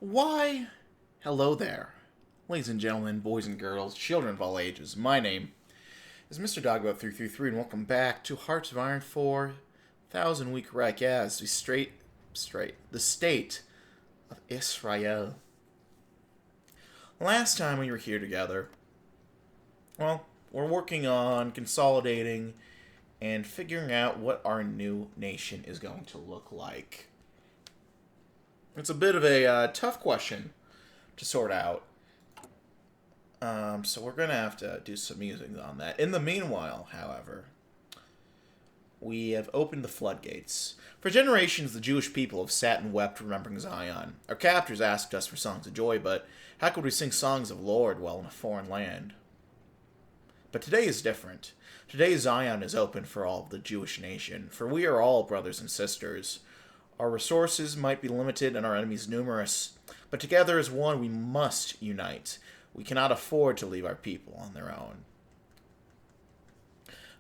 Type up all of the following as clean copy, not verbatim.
Why, hello there, ladies and gentlemen, boys and girls, children of all ages. My name is Mr. DB333, and welcome back to Hearts of Iron 4, Thousand Week Reich as the state of Israel. Last time we were here together, well, we're working on consolidating and figuring out what our new nation is going to look like. It's a bit of a tough question to sort out. So we're going to have to do some musings on that. In the meanwhile, however, we have opened the floodgates. For generations, the Jewish people have sat and wept remembering Zion. Our captors asked us for songs of joy, but how could we sing songs of Lord while in a foreign land? But today is different. Today Zion is open for all of the Jewish nation, for we are all brothers and sisters. Our resources might be limited and our enemies numerous, but together as one we must unite. We cannot afford to leave our people on their own.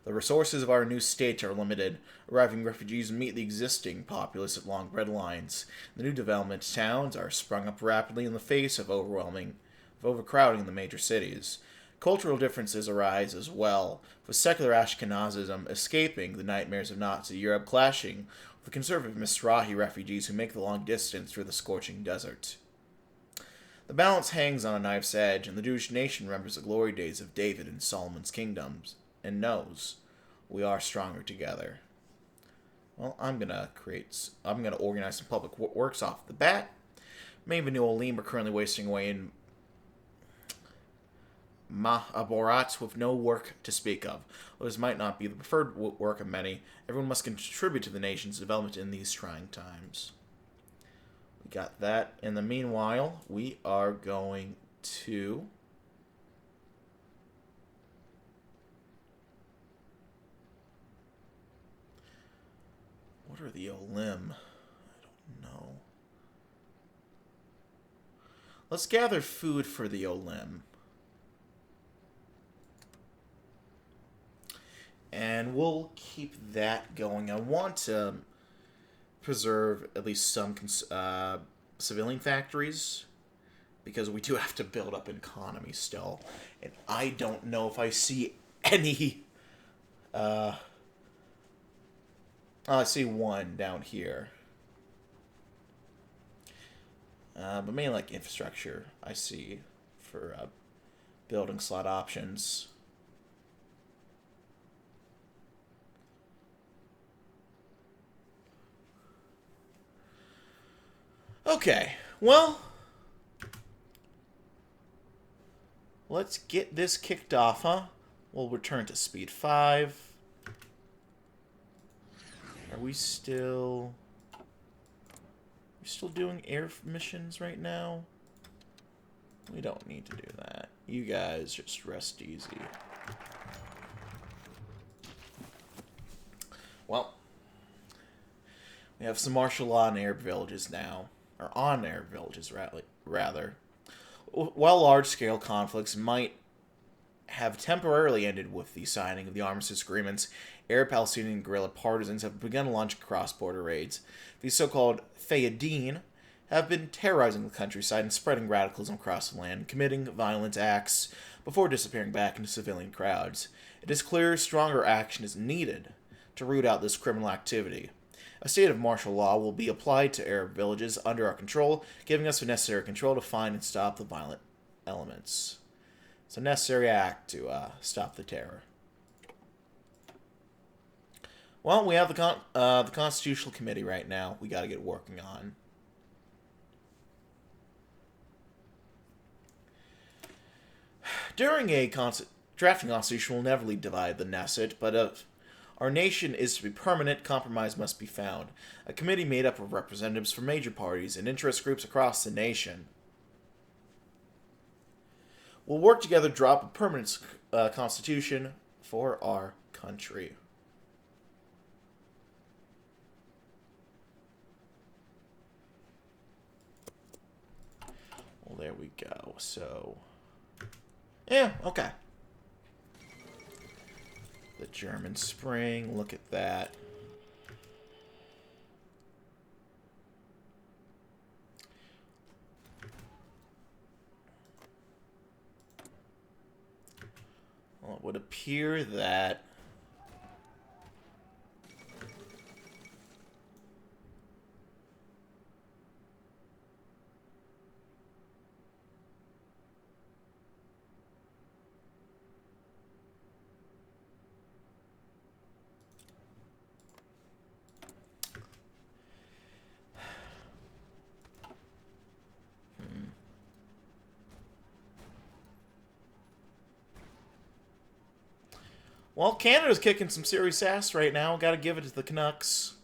The resources of our new state are limited. Arriving refugees meet the existing populace at long bread lines. The new development towns are sprung up rapidly in the face of overcrowding in the major cities. Cultural differences arise as well, with secular Ashkenazism escaping the nightmares of Nazi Europe, clashing with the conservative Mizrahi refugees who make the long distance through the scorching desert. The balance hangs on a knife's edge, and the Jewish nation remembers the glory days of David and Solomon's kingdoms, and knows we are stronger together. Well, I'm gonna organize some public works off the bat. Many of the new Olim are currently wasting away in Ma'aborat with no work to speak of. Though this might not be the preferred work of many, everyone must contribute to the nation's development in these trying times. We got that. In the meanwhile, we are going to what are the Olim? I don't know. Let's gather food for the Olim. And we'll keep that going. I want to preserve at least some civilian factories, because we do have to build up an economy still. And I don't know if I see any... I see one down here. But mainly like infrastructure, I see, for building slot options. Okay, well, let's get this kicked off, huh? We'll return to speed 5. Are we still doing air missions right now? We don't need to do that. You guys just rest easy. Well, we have some martial law in Arab villages now. Or on Arab villages, rather. While large-scale conflicts might have temporarily ended with the signing of the armistice agreements, Arab-Palestinian guerrilla partisans have begun to launch cross-border raids. These so-called Fayyadeen have been terrorizing the countryside and spreading radicalism across the land, committing violent acts before disappearing back into civilian crowds. It is clear stronger action is needed to root out this criminal activity. A state of martial law will be applied to Arab villages under our control, giving us the necessary control to find and stop the violent elements. It's a necessary act to stop the terror. Well, we have the Constitutional Committee right now we got to get working on. During a drafting constitution will never divide the Knesset, but if our nation is to be permanent, compromise must be found. A committee made up of representatives from major parties and interest groups across the nation will work together to drop a permanent constitution for our country. Well, there we go. So, yeah, okay. The German Spring, look at that. would appear that well, Canada's kicking some serious ass right now. Got to give it to the Canucks.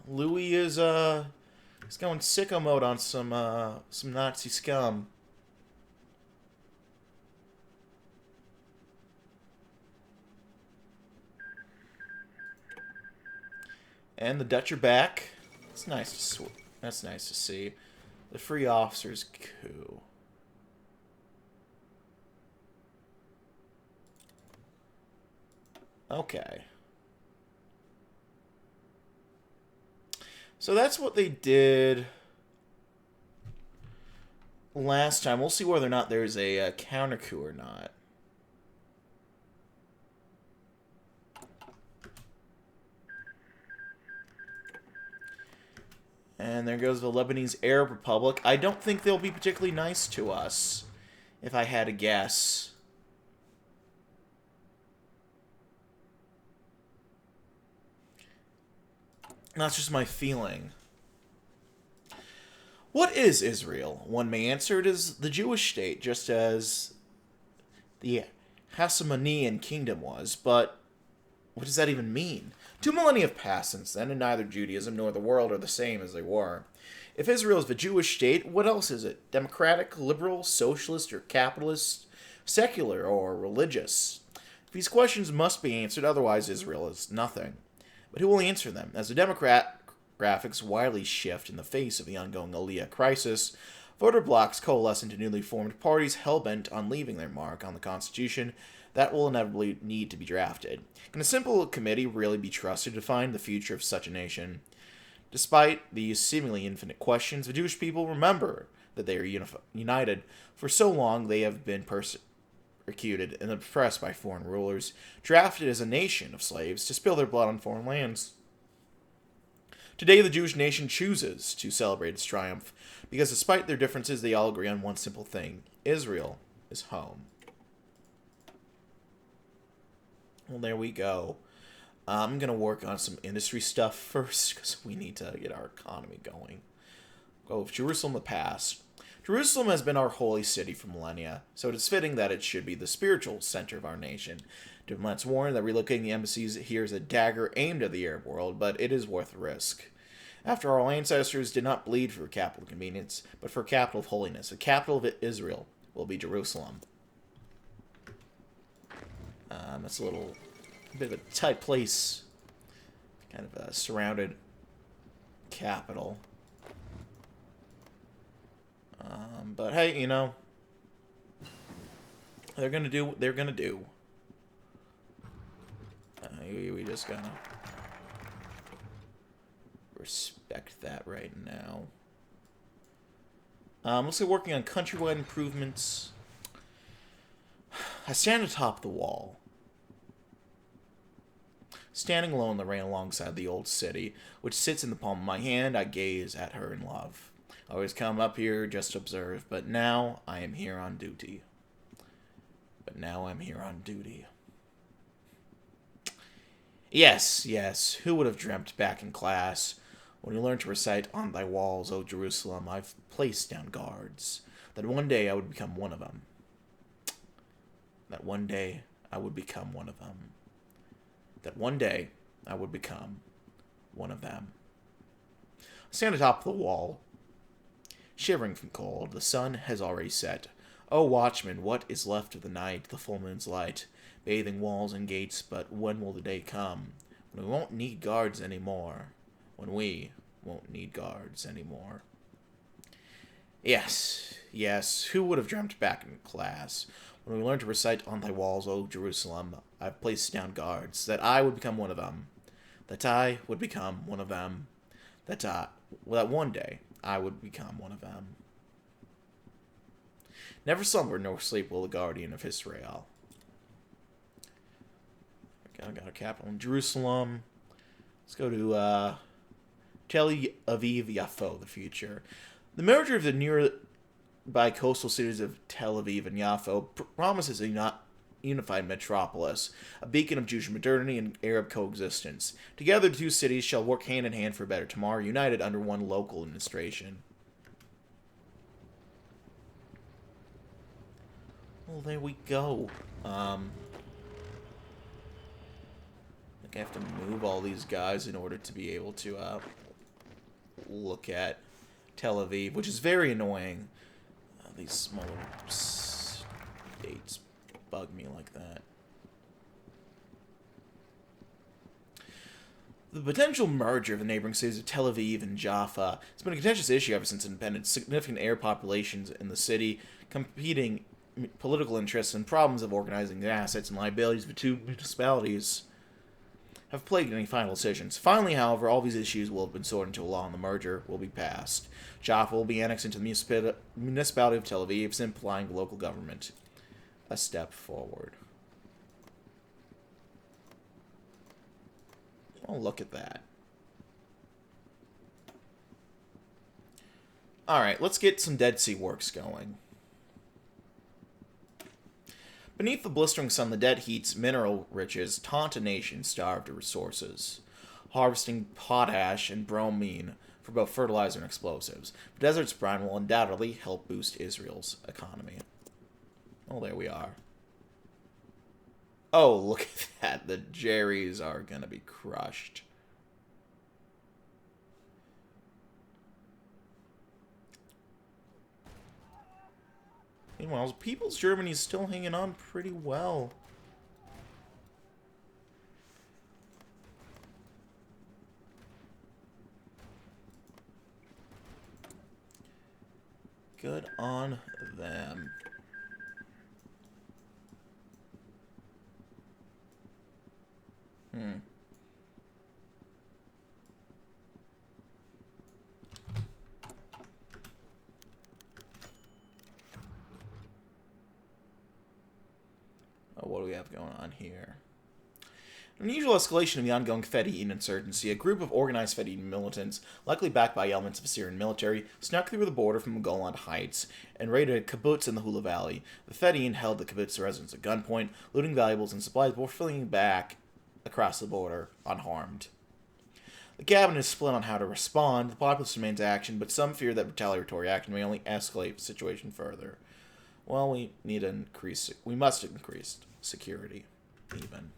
Louis is he's going sicko mode on some Nazi scum. And the Dutch are back. It's nice to that's nice to see. The free officers coup. Okay. So that's what they did last time. We'll see whether or not there's a counter coup or not. And there goes the Lebanese Arab Republic. I don't think they'll be particularly nice to us, if I had to guess. That's just my feeling. What is Israel? One may answer it as the Jewish state, just as the Hasmonean kingdom was. But what does that even mean? 2 millennia have passed since then, and neither Judaism nor the world are the same as they were. If Israel is the Jewish state, what else is it? Democratic, liberal, socialist, or capitalist, secular, or religious? These questions must be answered, otherwise Israel is nothing. But who will answer them? As the demographics widely shift in the face of the ongoing Aliyah crisis, voter blocs coalesce into newly formed parties hell-bent on leaving their mark on the Constitution that will inevitably need to be drafted. Can a simple committee really be trusted to find the future of such a nation? Despite these seemingly infinite questions, the Jewish people remember that they are united. For so long, they have been persecuted and oppressed by foreign rulers, drafted as a nation of slaves to spill their blood on foreign lands. Today, the Jewish nation chooses to celebrate its triumph, because despite their differences, they all agree on one simple thing: Israel is home. Well, there we go. I'm going to work on some industry stuff first, because we need to get our economy going. Go with Jerusalem, the past. Jerusalem has been our holy city for millennia, so it is fitting that it should be the spiritual center of our nation. Diplomats warn that relocating the embassies here is a dagger aimed at the Arab world, but it is worth the risk. After all, our ancestors did not bleed for capital convenience, but for capital of holiness. The capital of Israel will be Jerusalem. That's a bit of a tight place. Kind of a surrounded capital. But hey, you know, they're gonna do what they're gonna do. We just gotta respect that right now. Mostly working on countrywide improvements. I stand atop the wall. Standing alone in the rain alongside the old city, which sits in the palm of my hand, I gaze at her in love. I always come up here just to observe, but now I am here on duty. Yes, yes, who would have dreamt back in class, when we learned to recite on thy walls, O Jerusalem, I've placed down guards, that one day I would become one of them. That one day I would become one of them. That one day I would become one of them. I stand atop the wall, shivering from cold. The sun has already set. O watchman, what is left of the night, the full moon's light, bathing walls and gates, but when will the day come, when we won't need guards anymore? When we won't need guards anymore. Yes, yes, who would have dreamt back in class, when we learned to recite on thy walls, O Jerusalem, I've placed down guards, that I would become one of them. That I would become one of them. That one day I would become one of them. Never slumber nor sleep will the guardian of Israel. Okay, I got a capital in Jerusalem. Let's go to Tel Aviv Yafo, the future. The merger of the nearby coastal cities of Tel Aviv and Yafo promises a unified metropolis, a beacon of Jewish modernity and Arab coexistence. Together, the two cities shall work hand in hand for a better tomorrow, united under one local administration. Well, there we go. I think I have to move all these guys in order to be able to look at Tel Aviv, which is very annoying. These small states bug me like that. The potential merger of the neighboring cities of Tel Aviv and Jaffa has been a contentious issue ever since independence. Significant Arab populations in the city, competing political interests, and problems of organizing the assets and liabilities of the two municipalities have plagued any final decisions. Finally, however, all these issues will have been sorted into a law and the merger will be passed. Jaffa will be annexed into the municipality of Tel Aviv, simplifying the local government. A step forward. Oh, look at that. Alright, let's get some Dead Sea works going. Beneath the blistering sun, the dead heat's mineral riches taunt a nation starved of resources, harvesting potash and bromine for both fertilizer and explosives. The desert's brine will undoubtedly help boost Israel's economy. Oh, there we are. Oh, look at that. The Jerrys are going to be crushed. Meanwhile, People's Germany is still hanging on pretty well. Good on them. Oh, what do we have going on here? An unusual escalation of the ongoing Fedayeen insurgency, a group of organized Fedayeen militants, likely backed by elements of the Syrian military, snuck through the border from the Golan Heights and raided a kibbutz in the Hula Valley. The Fedayeen held the kibbutz residents at gunpoint, looting valuables and supplies before fleeing back across the border unharmed. The cabinet is split on how to respond. The populace remains action, but some fear that retaliatory action may only escalate the situation further. Well, we must increase security, even.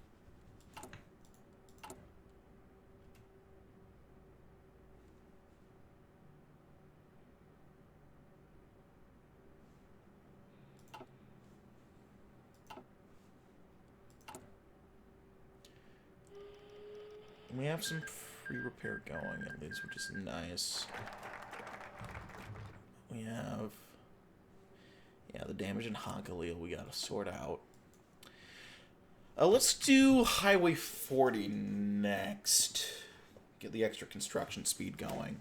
We have some free repair going, at least, which is nice. We have... yeah, the damage in Hagalil we gotta sort out. Let's do Highway 40 next. Get the extra construction speed going.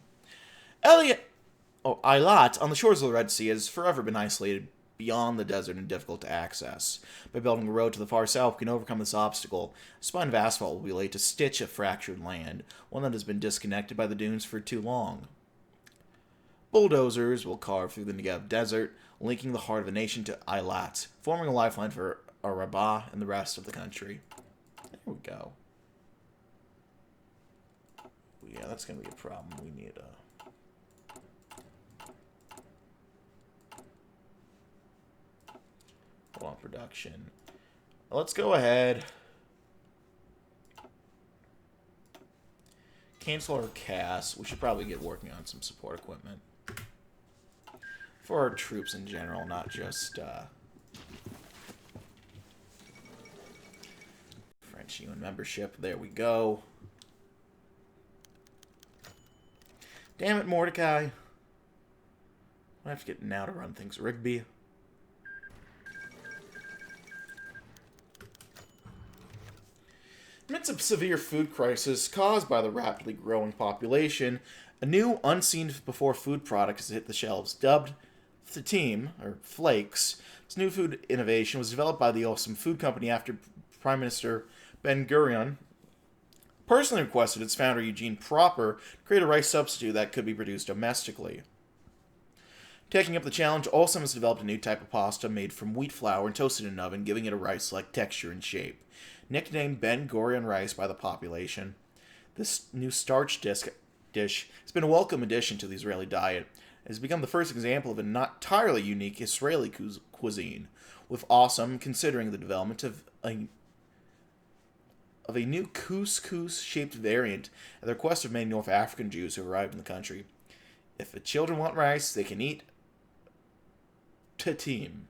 Eilat, on the shores of the Red Sea, has forever been isolated beyond the desert and difficult to access. By building a road to the far south, we can overcome this obstacle. A spine of asphalt will be laid to stitch a fractured land, one that has been disconnected by the dunes for too long. Bulldozers will carve through the Negev desert, linking the heart of the nation to Eilat, forming a lifeline for Arabah and the rest of the country. There we go. Yeah, that's going to be a problem. We need a... on production. Let's go ahead. Cancel our cast. We should probably get working on some support equipment. For our troops in general, not just French UN membership. There we go. Damn it, Mordecai. I have to get now to run things Rigby. Amidst a severe food crisis caused by the rapidly growing population, a new, unseen-before food product has hit the shelves, dubbed team, or Flakes, this new food innovation was developed by the awesome food company after Prime Minister Ben-Gurion personally requested its founder Eugene Proper create a rice substitute that could be produced domestically. Taking up the challenge, Awesome has developed a new type of pasta made from wheat flour and toasted in an oven, giving it a rice-like texture and shape. Nicknamed Ben-Gurion rice by the population, this new starch dish has been a welcome addition to the Israeli diet. It has become the first example of a not entirely unique Israeli cuisine, with Awesome considering the development of a new couscous-shaped variant at the request of many North African Jews who arrived in the country. If the children want rice, they can eat tatim.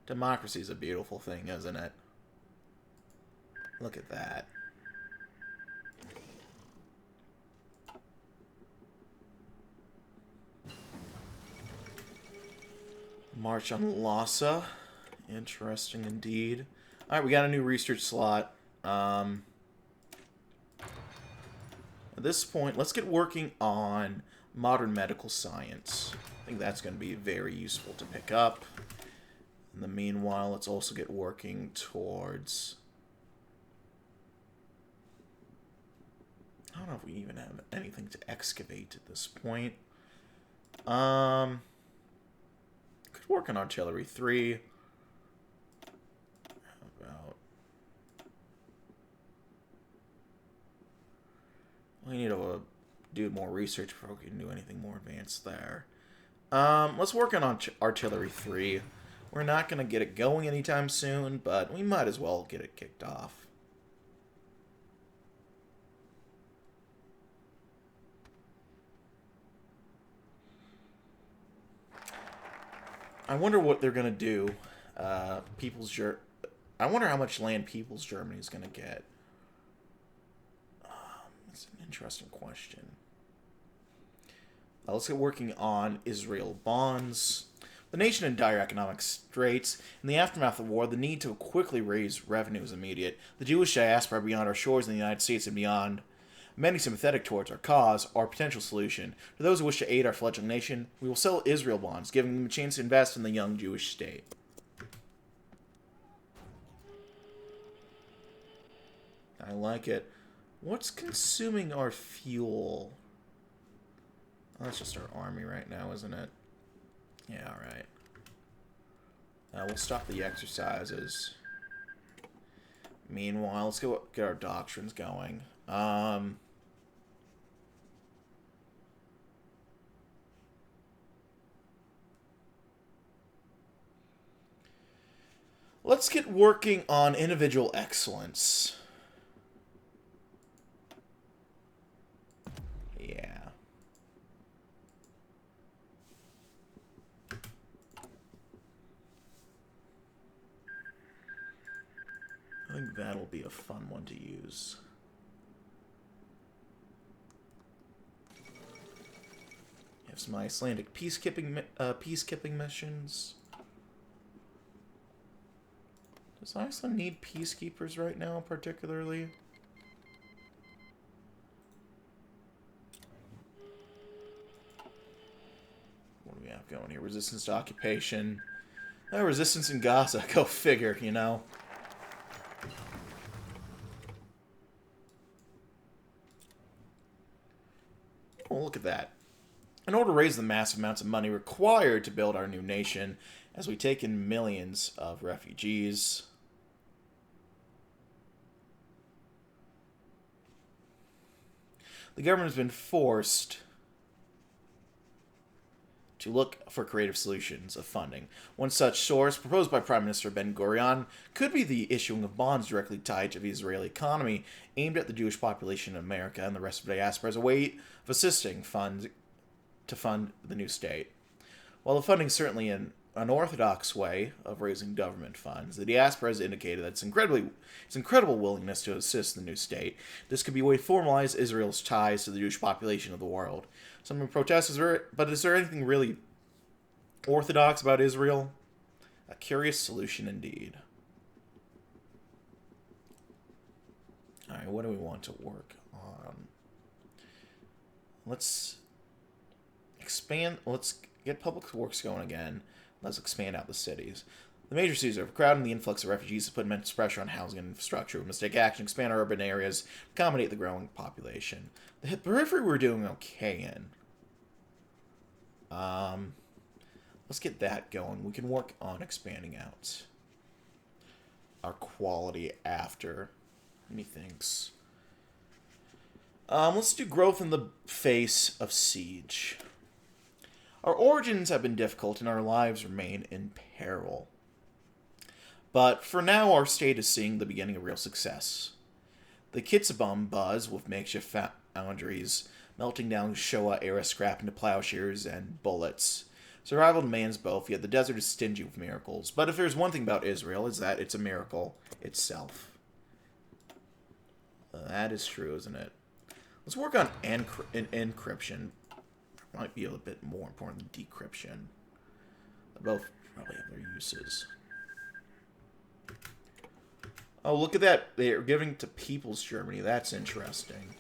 Democracy is a beautiful thing, isn't it? Look at that. March on Lhasa. Interesting indeed. Alright, we got a new research slot. At this point, let's get working on modern medical science. I think that's going to be very useful to pick up. In the meanwhile, let's also get working towards... I don't know if we even have anything to excavate at this point. Could work on artillery 3. How about... We need to do more research before we can do anything more advanced there. Let's work on artillery 3. We're not going to get it going anytime soon, but we might as well get it kicked off. I wonder what they're going to do. I wonder how much land People's Germany is going to get. That's an interesting question. Let's get working on Israel bonds. The nation in dire economic straits. In the aftermath of the war, the need to quickly raise revenue is immediate. The Jewish diaspora beyond our shores in the United States and beyond, many sympathetic towards our cause, our potential solution. For those who wish to aid our fledgling nation, we will sell Israel bonds, giving them a chance to invest in the young Jewish state. I like it. What's consuming our fuel? Oh, that's just our army right now, isn't it? Yeah, alright. We'll stop the exercises. Meanwhile, let's go get our doctrines going. Let's get working on individual excellence. Yeah. I think that'll be a fun one to use. You have some Icelandic peacekeeping missions. Does Iceland need peacekeepers right now, particularly? What do we have going here? Resistance to occupation. Resistance in Gaza. Go figure, you know. Oh, look at that. In order to raise the massive amounts of money required to build our new nation, as we take in millions of refugees, the government has been forced to look for creative solutions of funding. One such source, proposed by Prime Minister Ben-Gurion, could be the issuing of bonds directly tied to the Israeli economy, aimed at the Jewish population in America and the rest of the diaspora as a way of assisting to fund the new state. While the funding is certainly an unorthodox way of raising government funds, the diaspora has indicated that its incredible willingness to assist the new state. This could be a way to formalize Israel's ties to the Jewish population of the world. Some protest, but is there anything really orthodox about Israel? A curious solution indeed. Alright, what do we want to work on? Let's expand. Let's get public works going again. Let's expand out the cities. The major cities are overcrowded, and the influx of refugees has put immense pressure on housing and infrastructure. We must take action, expand our urban areas, accommodate the growing population. The periphery we're doing okay in. Let's get that going. We can work on expanding out our quality after. Methinks. Let's do growth in the face of siege. Our origins have been difficult, and our lives remain in peril. But for now, our state is seeing the beginning of real success. The Kitsabum buzz with makeshift foundries, melting down Showa-era scrap into plowshares and bullets. Survival demands both, yet the desert is stingy with miracles. But if there's one thing about Israel, it's that it's a miracle itself. That is true, isn't it? Let's work on encryption. Might be a little bit more important than decryption. They both probably have their uses. Oh, look at that. They're giving to People's Germany. That's interesting.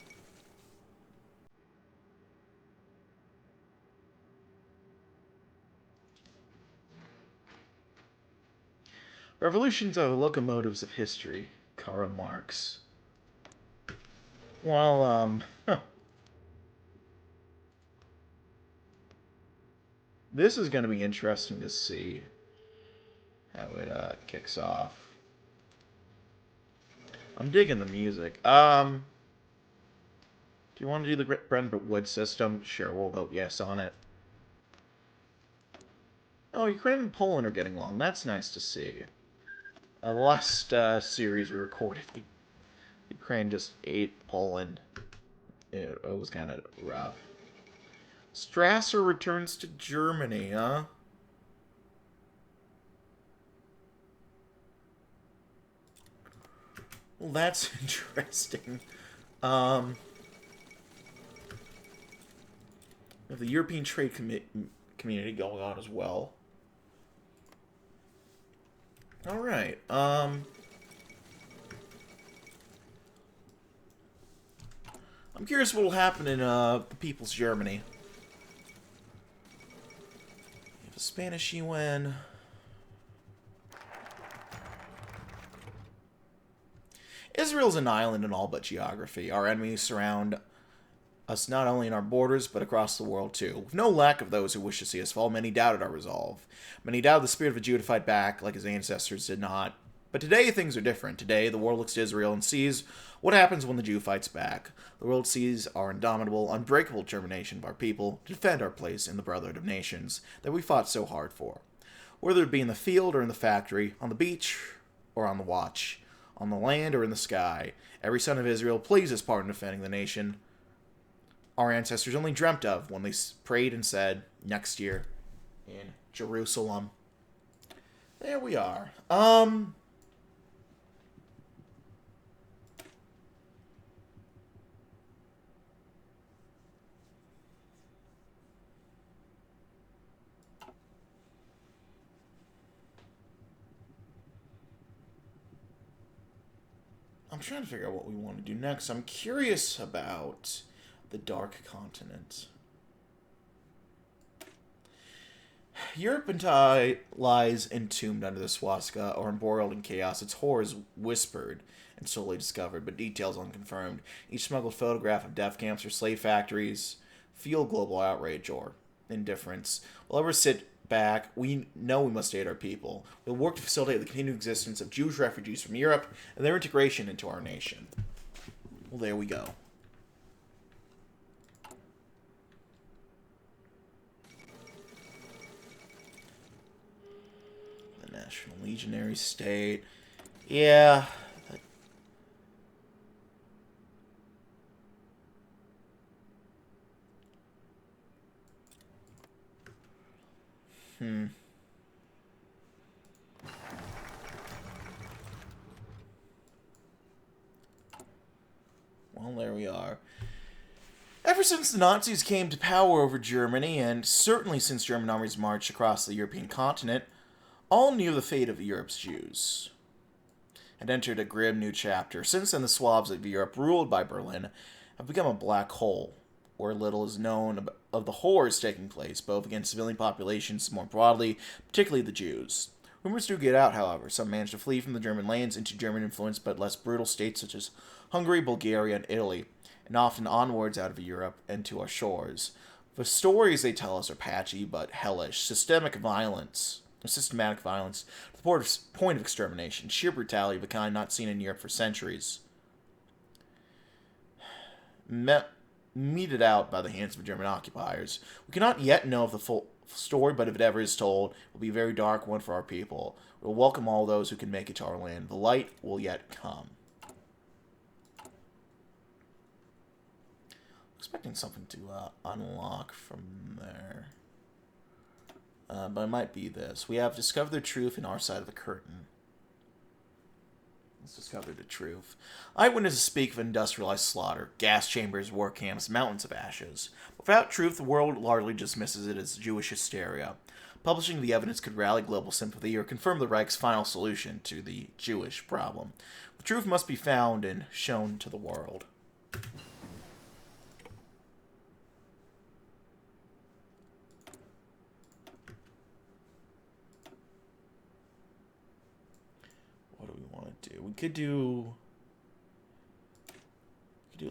Revolutions are the locomotives of history. Karl Marx. Well, this is going to be interesting to see how it kicks off. I'm digging the music. Do you want to do the Brentwood Wood system? Sure, we'll vote yes on it. Oh, Ukraine and Poland are getting along. That's nice to see. The last series we recorded, Ukraine just ate Poland. It was kind of rough. Strasser returns to Germany, huh? Well, that's interesting. We have the European Trade Community going on as well. Alright, I'm curious what will happen in the People's Germany. We have a Spanish UN. Israel's an island in all but geography. Our enemies surround us not only in our borders, but across the world too. With no lack of those who wish to see us fall, many doubted our resolve. Many doubted the spirit of a Jew to fight back, like his ancestors did not. But today things are different. Today the world looks to Israel and sees what happens when the Jew fights back. The world sees our indomitable, unbreakable determination of our people to defend our place in the brotherhood of nations that we fought so hard for. Whether it be in the field or in the factory, on the beach or on the watch, on the land or in the sky, every son of Israel plays his part in defending the nation our ancestors only dreamt of when they prayed and said, next year in Jerusalem. There we are. I'm trying to figure out what we want to do next. I'm curious about the Dark Continent. Europe lies entombed under the swastika, or embroiled in chaos. Its horrors whispered and slowly discovered, but details unconfirmed. Each smuggled photograph of death camps or slave factories fuel global outrage or indifference. We'll ever sit back. We know we must aid our people. We'll work to facilitate the continued existence of Jewish refugees from Europe and their integration into our nation. Well, there we go. National Legionary State. Yeah. Well, there we are. Ever since the Nazis came to power over Germany, and certainly since German armies marched across the European continent, all knew the fate of Europe's Jews. had entered a grim new chapter. Since then, the Slavs of Europe, ruled by Berlin, have become a black hole, where little is known of the horrors taking place, both against civilian populations more broadly, particularly the Jews. Rumors do get out, however. Some manage to flee from the German lands into German-influenced but less brutal states such as Hungary, Bulgaria, and Italy, and often onwards out of Europe and to our shores. The stories they tell us are patchy but hellish. Systematic violence, to the point of extermination, sheer brutality of a kind not seen in Europe for centuries. Meted out by the hands of German occupiers. We cannot yet know of the full story, but if it ever is told, it will be a very dark one for our people. We will welcome all those who can make it to our land. The light will yet come. Expecting something to unlock from there. But it might be this. We have discovered the truth in our side of the curtain. Let's discover the truth. Eyewitnesses speak of industrialized slaughter, gas chambers, war camps, mountains of ashes. Without truth, the world largely dismisses it as Jewish hysteria. Publishing the evidence could rally global sympathy or confirm the Reich's final solution to the Jewish problem. The truth must be found and shown to the world. We could do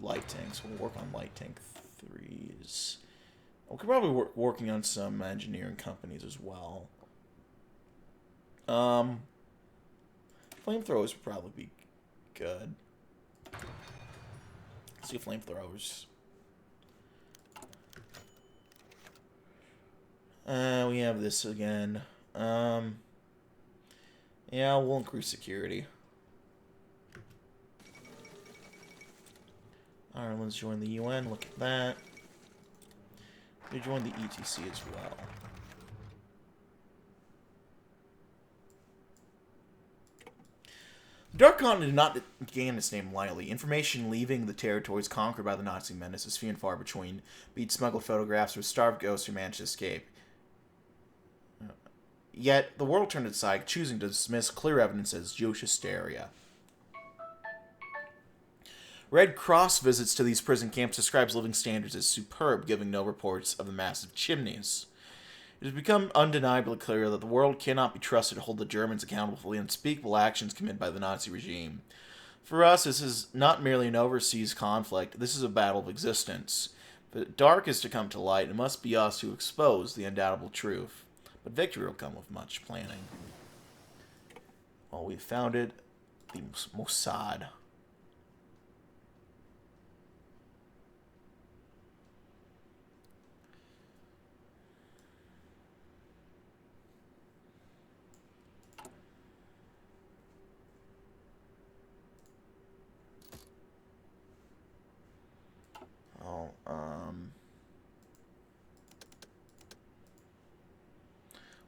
light tanks. We'll work on light tank 3s. We could probably working on some engineering companies as well. Flamethrowers would probably be good. Let's see flamethrowers. We have this again. Yeah, we'll increase security. Ireland's joined the UN. Look at that. They joined the ETC as well. The Dark Continent did not gain its name lightly. Information leaving the territories conquered by the Nazi menace is few and far between. Be it smuggled photographs or starved ghosts who managed to escape. Yet, the world turned its side, choosing to dismiss clear evidence as Jewish hysteria. Red Cross visits to these prison camps describes living standards as superb, giving no reports of the massive chimneys. It has become undeniably clear that the world cannot be trusted to hold the Germans accountable for the unspeakable actions committed by the Nazi regime. For us, this is not merely an overseas conflict, this is a battle of existence. If the dark is to come to light, it must be us who expose the undoubtable truth. But victory will come with much planning. Well, we founded the Mossad.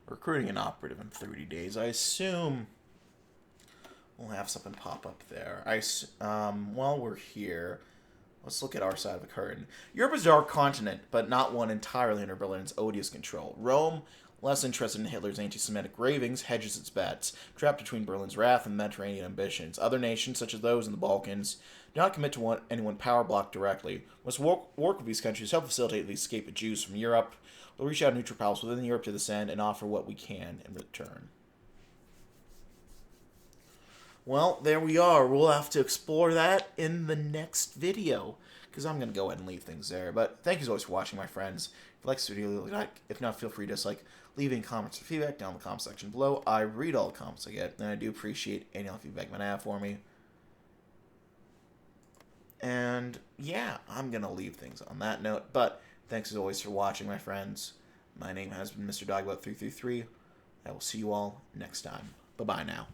Recruiting an operative in 30 days. I assume we'll have something pop up there. While we're here, let's look at our side of the curtain. Europe is a dark continent, but not one entirely under Berlin's odious control. Rome, less interested in Hitler's anti-Semitic ravings, hedges its bets, trapped between Berlin's wrath and Mediterranean ambitions. Other nations, such as those in the Balkans, do not commit to any one power bloc directly. Must work with these countries to help facilitate the escape of Jews from Europe. We'll reach out neutral powers within Europe to this end and offer what we can in return. Well, there we are. We'll have to explore that in the next video, because I'm going to go ahead and leave things there. But thank you as always for watching, my friends. If you like this video, like. If not, feel free to dislike, leaving comments or feedback down in the comment section below. I read all the comments I get, and I do appreciate any feedback you might have for me. And yeah, I'm going to leave things on that note. But thanks as always for watching, my friends. My name has been Mr. Dogboat333. I will see you all next time. Bye-bye now.